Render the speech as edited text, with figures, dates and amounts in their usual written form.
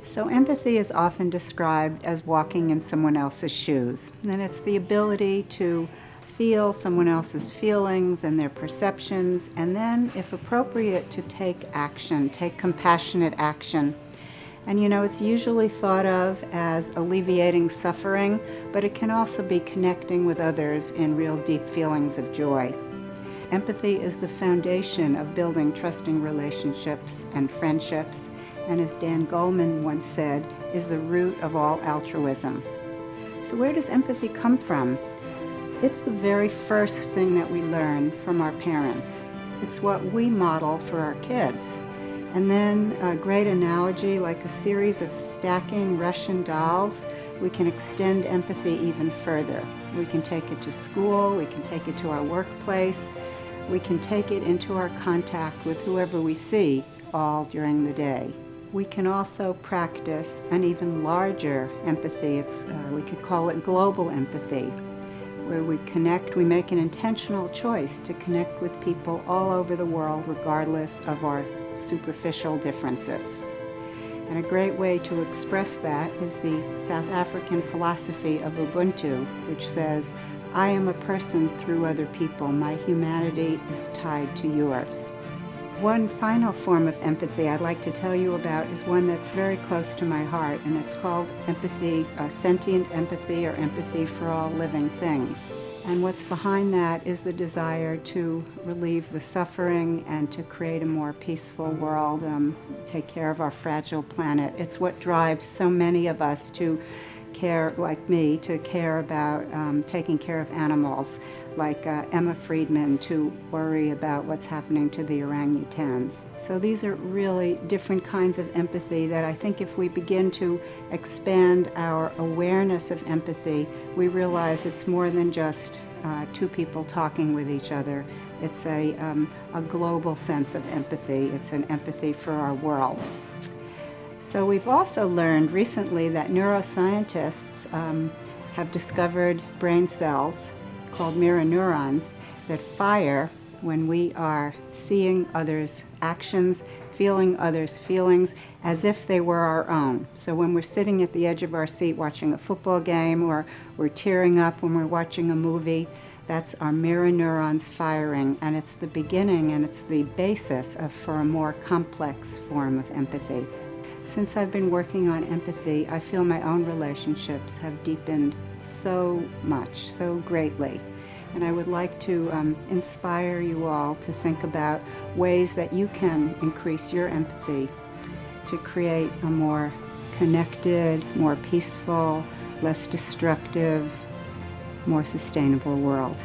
So empathy is often described as walking in someone else's shoes, and it's the ability to feel someone else's feelings and their perceptions, and then, if appropriate, to take action, take compassionate action. And it's usually thought of as alleviating suffering, but it can also be connecting with others in real deep feelings of joy. Empathy is the foundation of building trusting relationships and friendships, and as Dan Goleman once said, is the root of all altruism. So where does empathy come from? It's the very first thing that we learn from our parents. It's what we model for our kids. And then a great analogy, like a series of stacking Russian dolls, we can extend empathy even further. We can take it to school, we can take it to our workplace, we can take it into our contact with whoever we see all during the day. We can also practice an even larger empathy. We could call it global empathy, where we connect, we make an intentional choice to connect with people all over the world regardless of our superficial differences. And a great way to express that is the South African philosophy of Ubuntu, which says, I am a person through other people. My humanity is tied to yours. One final form of empathy I'd like to tell you about is one that's very close to my heart, and it's called empathy, sentient empathy, or empathy for all living things. And what's behind that is the desire to relieve the suffering and to create a more peaceful world, take care of our fragile planet. It's what drives so many of us to care, like me, to care about taking care of animals, like Emma Friedman, to worry about what's happening to the orangutans. So these are really different kinds of empathy that I think if we begin to expand our awareness of empathy, we realize it's more than just two people talking with each other. It's a global sense of empathy. It's an empathy for our world. So we've also learned recently that neuroscientists have discovered brain cells called mirror neurons that fire when we are seeing others' actions, feeling others' feelings as if they were our own. So when we're sitting at the edge of our seat watching a football game, or we're tearing up when we're watching a movie, that's our mirror neurons firing, and it's the beginning and it's the basis for a more complex form of empathy. Since I've been working on empathy, I feel my own relationships have deepened so much, so greatly. And I would like to inspire you all to think about ways that you can increase your empathy to create a more connected, more peaceful, less destructive, more sustainable world.